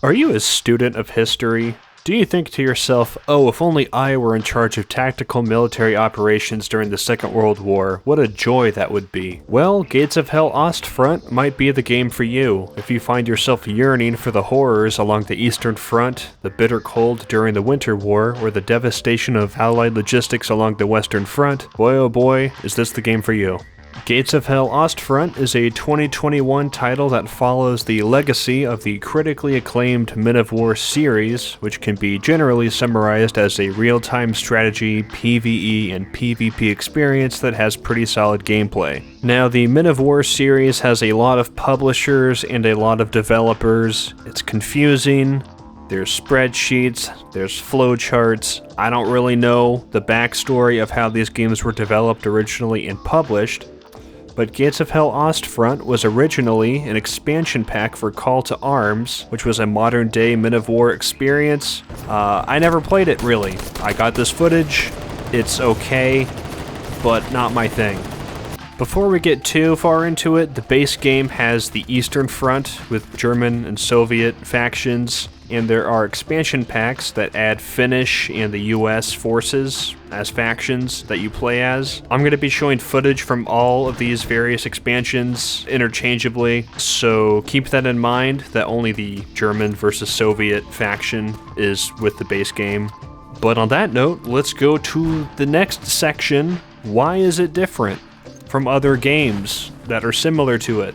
Are you a student of history? Do you think to yourself, oh, if only I were in charge of tactical military operations during the Second World War, what a joy that would be? Well, Gates of Hell Ostfront might be the game for you. If you find yourself yearning for the horrors along the Eastern Front, the bitter cold during the Winter War, or the devastation of Allied logistics along the Western Front, boy oh boy, is this the game for you. Gates of Hell Ostfront is a 2021 title that follows the legacy of the critically acclaimed Men of War series, which can be generally summarized as a real-time strategy, PvE, and PvP experience that has pretty solid gameplay. Now, the Men of War series has a lot of publishers and a lot of developers. It's confusing. There's spreadsheets, there's flowcharts. I don't really know the backstory of how these games were developed originally and published, but Gates of Hell Ostfront was originally an expansion pack for Call to Arms, which was a modern-day Men of War experience. I never played it, really. I got this footage. It's okay, but not my thing. Before we get too far into it, the base game has the Eastern Front with German and Soviet factions, and there are expansion packs that add Finnish and the US forces as factions that you play as. I'm going to be showing footage from all of these various expansions interchangeably, so keep that in mind that only the German versus Soviet faction is with the base game. But on that note, let's go to the next section. Why is it different from other games that are similar to it?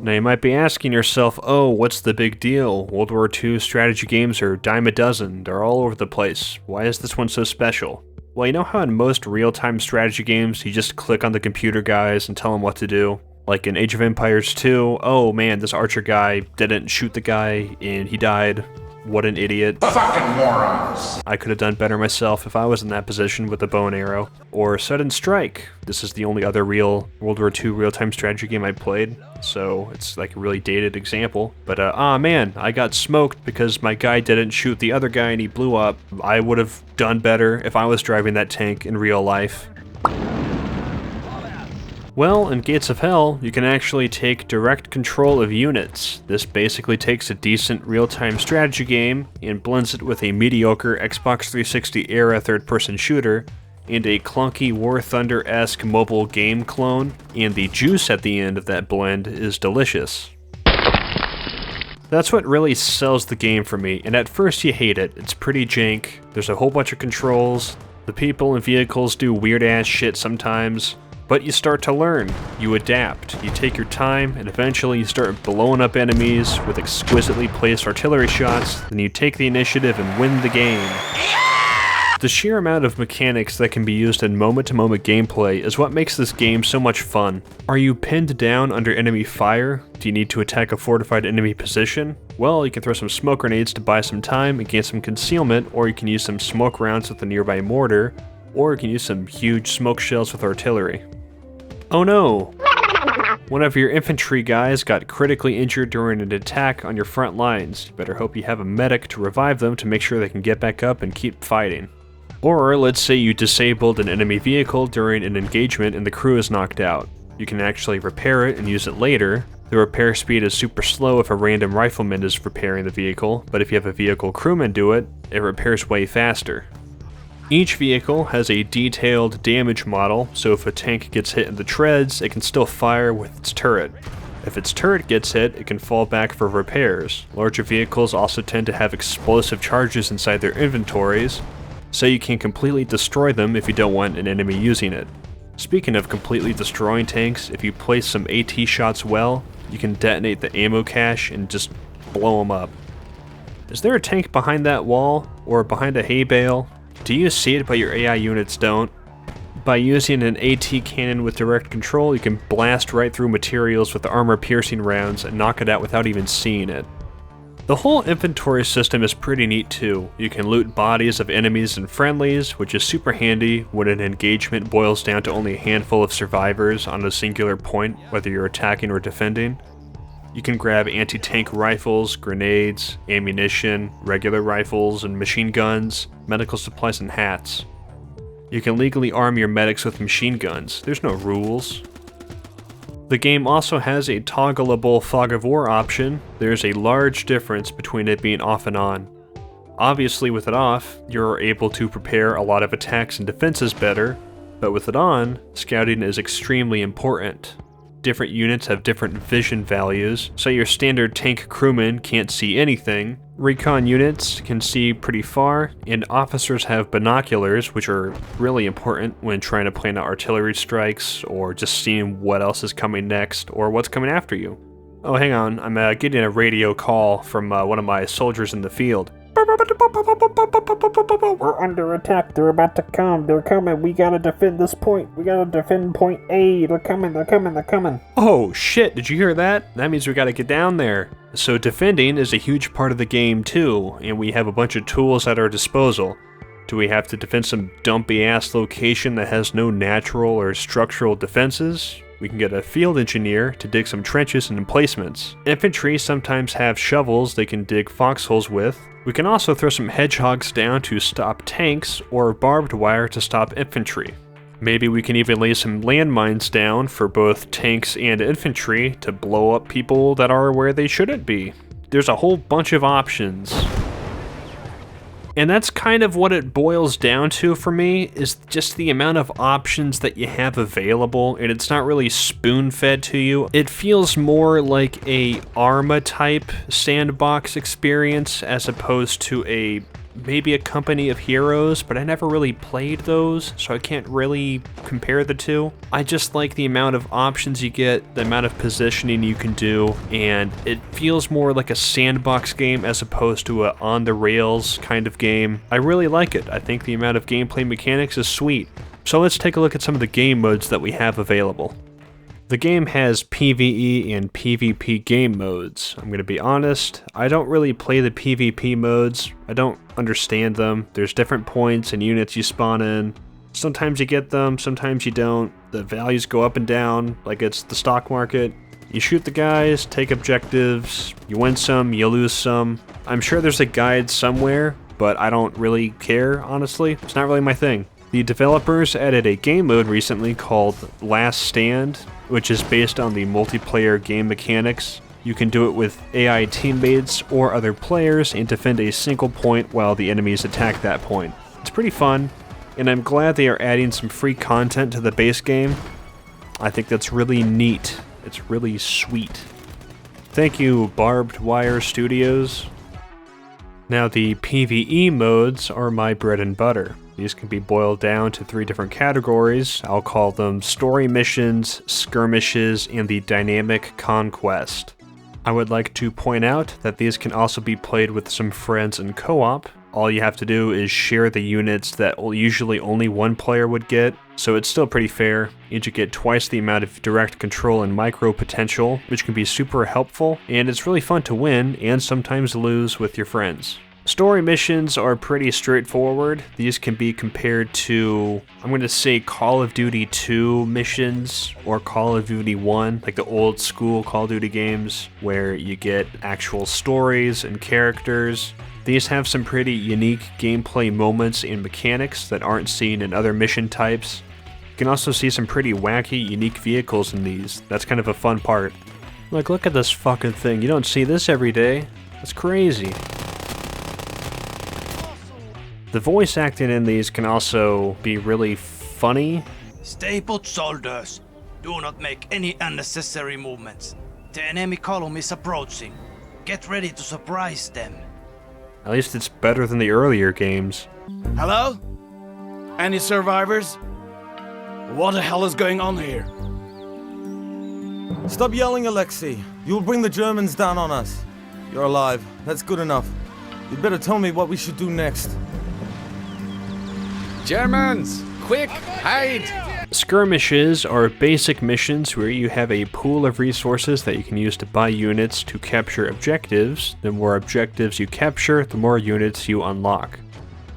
Now you might be asking yourself, oh, what's the big deal? World War II strategy games are dime a dozen, they're all over the place. Why is this one so special? Well, you know how in most real-time strategy games, you just click on the computer guys and tell them what to do? Like in Age of Empires 2, oh man, this archer guy didn't shoot the guy and he died. What an idiot. Fucking morons! I could have done better myself if I was in that position with a bow and arrow. Or Sudden Strike. This is the only other real World War II real-time strategy game I played, so it's like a really dated example. But man, I got smoked because my guy didn't shoot the other guy and he blew up. I would have done better if I was driving that tank in real life. Well, in Gates of Hell, you can actually take direct control of units. This basically takes a decent real-time strategy game and blends it with a mediocre Xbox 360 era third-person shooter and a clunky War Thunder-esque mobile game clone, and the juice at the end of that blend is delicious. That's what really sells the game for me, and at first you hate it. It's pretty jank, there's a whole bunch of controls, the people and vehicles do weird-ass shit sometimes. But you start to learn, you adapt, you take your time, and eventually you start blowing up enemies with exquisitely placed artillery shots, then you take the initiative and win the game. The sheer amount of mechanics that can be used in moment-to-moment gameplay is what makes this game so much fun. Are you pinned down under enemy fire? Do you need to attack a fortified enemy position? Well, you can throw some smoke grenades to buy some time and gain some concealment, or you can use some smoke rounds with a nearby mortar, or you can use some huge smoke shells with artillery. Oh no! One of your infantry guys got critically injured during an attack on your front lines. You better hope you have a medic to revive them to make sure they can get back up and keep fighting. Or let's say you disabled an enemy vehicle during an engagement and the crew is knocked out. You can actually repair it and use it later. The repair speed is super slow if a random rifleman is repairing the vehicle, but if you have a vehicle crewman do it, it repairs way faster. Each vehicle has a detailed damage model, so if a tank gets hit in the treads, it can still fire with its turret. If its turret gets hit, it can fall back for repairs. Larger vehicles also tend to have explosive charges inside their inventories, so you can completely destroy them if you don't want an enemy using it. Speaking of completely destroying tanks, if you place some AT shots well, you can detonate the ammo cache and just blow them up. Is there a tank behind that wall, or behind a hay bale? Do you see it but your AI units don't? By using an AT cannon with direct control, you can blast right through materials with armor-piercing rounds and knock it out without even seeing it. The whole inventory system is pretty neat too. You can loot bodies of enemies and friendlies, which is super handy when an engagement boils down to only a handful of survivors on a singular point, whether you're attacking or defending. You can grab anti-tank rifles, grenades, ammunition, regular rifles and machine guns, medical supplies and hats. You can legally arm your medics with machine guns. There's no rules. The game also has a toggleable fog of war option. There's a large difference between it being off and on. Obviously with it off, you're able to prepare a lot of attacks and defenses better, but with it on, scouting is extremely important. Different units have different vision values, so your standard tank crewman can't see anything, recon units can see pretty far, and officers have binoculars, which are really important when trying to plan out artillery strikes, or just seeing what else is coming next, or what's coming after you. Oh, hang on, I'm getting a radio call from one of my soldiers in the field. We're under attack. They're about to come. They're coming. We gotta defend this point. We gotta defend point A. They're coming. They're coming. They're coming. Oh shit, did you hear that? That means we gotta get down there. So defending is a huge part of the game too, and we have a bunch of tools at our disposal. Do we have to defend some dumpy ass location that has no natural or structural defenses? We can get a field engineer to dig some trenches and emplacements. Infantry sometimes have shovels they can dig foxholes with. We can also throw some hedgehogs down to stop tanks, or barbed wire to stop infantry. Maybe we can even lay some landmines down for both tanks and infantry to blow up people that are where they shouldn't be. There's a whole bunch of options. And that's kind of what it boils down to for me, is just the amount of options that you have available, and it's not really spoon-fed to you. It feels more like a Arma type sandbox experience as opposed to maybe a Company of Heroes, but I never really played those, so I can't really compare the two. I just like the amount of options you get, the amount of positioning you can do, and it feels more like a sandbox game as opposed to a on-the-rails kind of game. I really like it. I think the amount of gameplay mechanics is sweet. So let's take a look at some of the game modes that we have available. The game has PvE and PvP game modes. I'm gonna be honest, I don't really play the PvP modes. I don't understand them. There's different points and units you spawn in. Sometimes you get them, sometimes you don't. The values go up and down, like it's the stock market. You shoot the guys, take objectives, you win some, you lose some. I'm sure there's a guide somewhere, but I don't really care, honestly. It's not really my thing. The developers added a game mode recently called Last Stand, which is based on the multiplayer game mechanics. You can do it with AI teammates or other players and defend a single point while the enemies attack that point. It's pretty fun, and I'm glad they are adding some free content to the base game. I think that's really neat. It's really sweet. Thank you, Barbed Wire Studios. Now the PvE modes are my bread and butter. These can be boiled down to 3 different categories. I'll call them story missions, skirmishes, and the dynamic conquest. I would like to point out that these can also be played with some friends in co-op. All you have to do is share the units that usually only one player would get, so it's still pretty fair. You get twice the amount of direct control and micro potential, which can be super helpful, and it's really fun to win and sometimes lose with your friends. Story missions are pretty straightforward. These can be compared to, I'm going to say, Call of Duty 2 missions or Call of Duty 1, like the old school Call of Duty games where you get actual stories and characters. These have some pretty unique gameplay moments and mechanics that aren't seen in other mission types. You can also see some pretty wacky, unique vehicles in these. That's kind of a fun part. Like, look at this fucking thing. You don't see this every day. That's crazy. The voice acting in these can also be really funny. Stay put, soldiers. Do not make any unnecessary movements. The enemy column is approaching. Get ready to surprise them. At least it's better than the earlier games. Hello? Any survivors? What the hell is going on here? Stop yelling, Alexei. You'll bring the Germans down on us. You're alive. That's good enough. You'd better tell me what we should do next. Germans! Quick! Hide! Skirmishes are basic missions where you have a pool of resources that you can use to buy units to capture objectives. The more objectives you capture, the more units you unlock.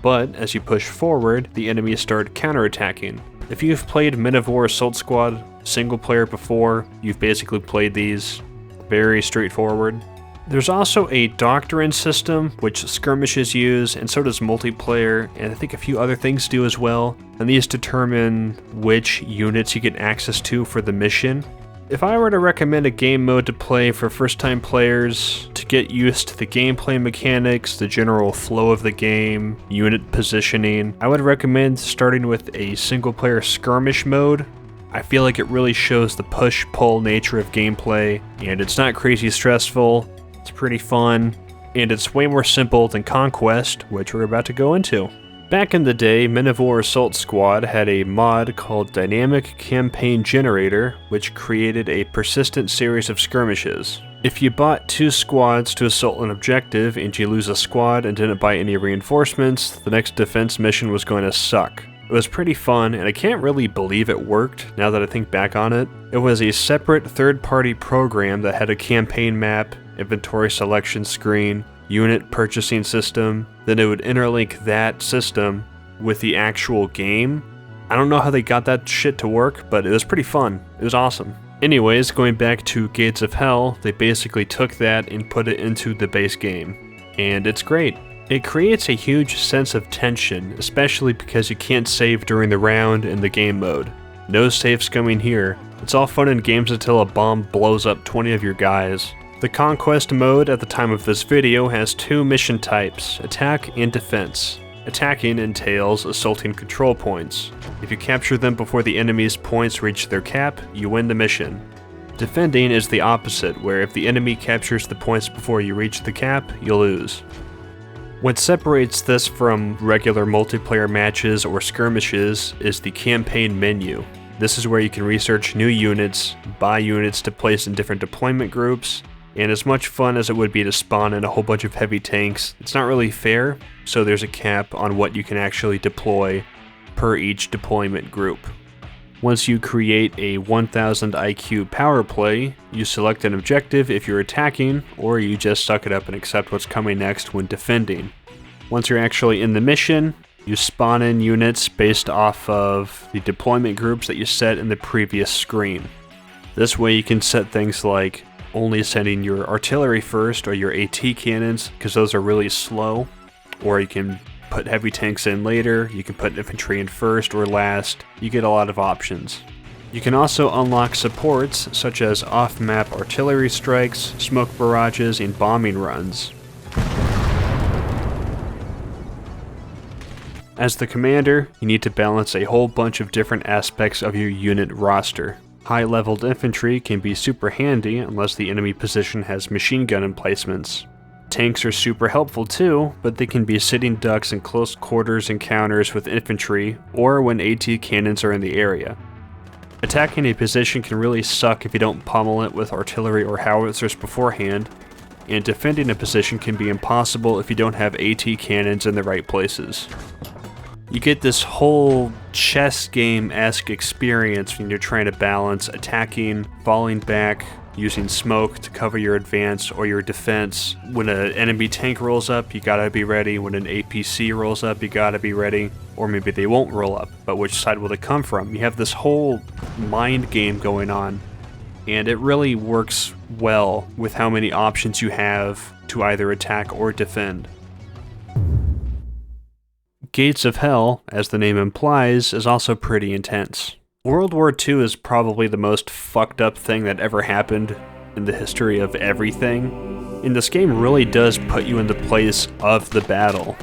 But as you push forward, the enemies start counterattacking. If you've played Men of War Assault Squad single player before, you've basically played these. Very straightforward. There's also a doctrine system, which skirmishes use, and so does multiplayer, and I think a few other things do as well. And these determine which units you get access to for the mission. If I were to recommend a game mode to play for first-time players to get used to the gameplay mechanics, the general flow of the game, unit positioning, I would recommend starting with a single-player skirmish mode. I feel like it really shows the push-pull nature of gameplay, and it's not crazy stressful, it's pretty fun, and it's way more simple than Conquest, which we're about to go into. Back in the day, Men of War Assault Squad had a mod called Dynamic Campaign Generator, which created a persistent series of skirmishes. If you bought 2 squads to assault an objective and you lose a squad and didn't buy any reinforcements, the next defense mission was going to suck. It was pretty fun, and I can't really believe it worked now that I think back on it. It was a separate third-party program that had a campaign map, inventory selection screen, unit purchasing system, then it would interlink that system with the actual game. I don't know how they got that shit to work, but it was pretty fun. It was awesome. Anyways, going back to Gates of Hell, they basically took that and put it into the base game. And it's great. It creates a huge sense of tension, especially because you can't save during the round in the game mode. No save scumming here. It's all fun in games until a bomb blows up 20 of your guys. The Conquest mode at the time of this video has 2 mission types, attack and defense. Attacking entails assaulting control points. If you capture them before the enemy's points reach their cap, you win the mission. Defending is the opposite, where if the enemy captures the points before you reach the cap, you lose. What separates this from regular multiplayer matches or skirmishes is the campaign menu. This is where you can research new units, buy units to place in different deployment groups, and as much fun as it would be to spawn in a whole bunch of heavy tanks, it's not really fair, so there's a cap on what you can actually deploy per each deployment group. Once you create a 1000 IQ power play, you select an objective if you're attacking, or you just suck it up and accept what's coming next when defending. Once you're actually in the mission, you spawn in units based off of the deployment groups that you set in the previous screen. This way you can set things like only sending your artillery first or your AT cannons, because those are really slow, or you can put heavy tanks in later, you can put infantry in first or last, you get a lot of options. You can also unlock supports such as off-map artillery strikes, smoke barrages, and bombing runs. As the commander, you need to balance a whole bunch of different aspects of your unit roster. High-leveled infantry can be super handy unless the enemy position has machine gun emplacements. Tanks are super helpful too, but they can be sitting ducks in close quarters encounters with infantry, or when AT cannons are in the area. Attacking a position can really suck if you don't pummel it with artillery or howitzers beforehand, and defending a position can be impossible if you don't have AT cannons in the right places. You get this whole chess game-esque experience when you're trying to balance attacking, falling back, using smoke to cover your advance or your defense. When an enemy tank rolls up, you gotta be ready. When an APC rolls up, you gotta be ready. Or maybe they won't roll up, but which side will they come from? You have this whole mind game going on, and it really works well with how many options you have to either attack or defend. Gates of Hell, as the name implies, is also pretty intense. World War II is probably the most fucked up thing that ever happened in the history of everything, and this game really does put you in the place of the battle.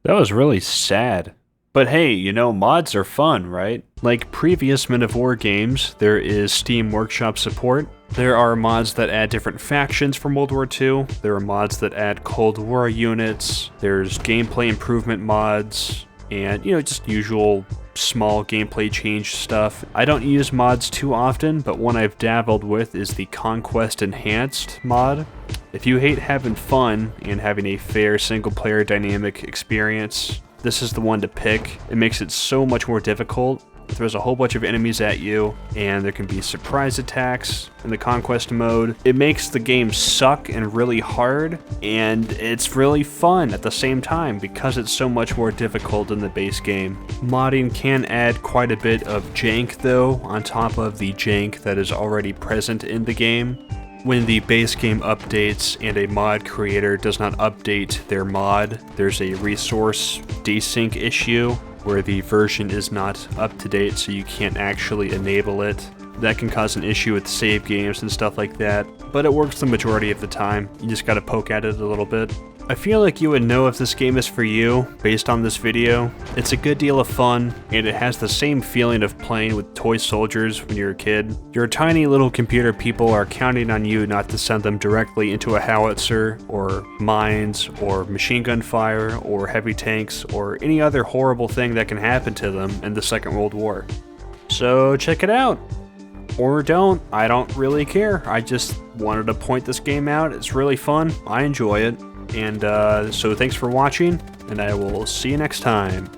That was really sad. But hey, you know, mods are fun, right? Like previous Men of War games, there is Steam Workshop support. There are mods that add different factions from World War II. There are mods that add Cold War units. There's gameplay improvement mods, and, you know, just usual small gameplay change stuff. I don't use mods too often, but one I've dabbled with is the Conquest Enhanced mod. If you hate having fun and having a fair single-player dynamic experience, this is the one to pick. It makes it so much more difficult. It throws a whole bunch of enemies at you, and there can be surprise attacks in the Conquest mode. It makes the game suck and really hard, and it's really fun at the same time because it's so much more difficult than the base game. Modding can add quite a bit of jank though, on top of the jank that is already present in the game. When the base game updates and a mod creator does not update their mod, there's a resource desync issue where the version is not up to date, so you can't actually enable it. That can cause an issue with save games and stuff like that, but it works the majority of the time. You just gotta poke at it a little bit. I feel like you would know if this game is for you based on this video. It's a good deal of fun, and it has the same feeling of playing with toy soldiers when you're a kid. Your tiny little computer people are counting on you not to send them directly into a howitzer, or mines, or machine gun fire, or heavy tanks, or any other horrible thing that can happen to them in the Second World War. So check it out. Or don't. I don't really care. I just wanted to point this game out. It's really fun. I enjoy it. And so thanks for watching, and I will see you next time.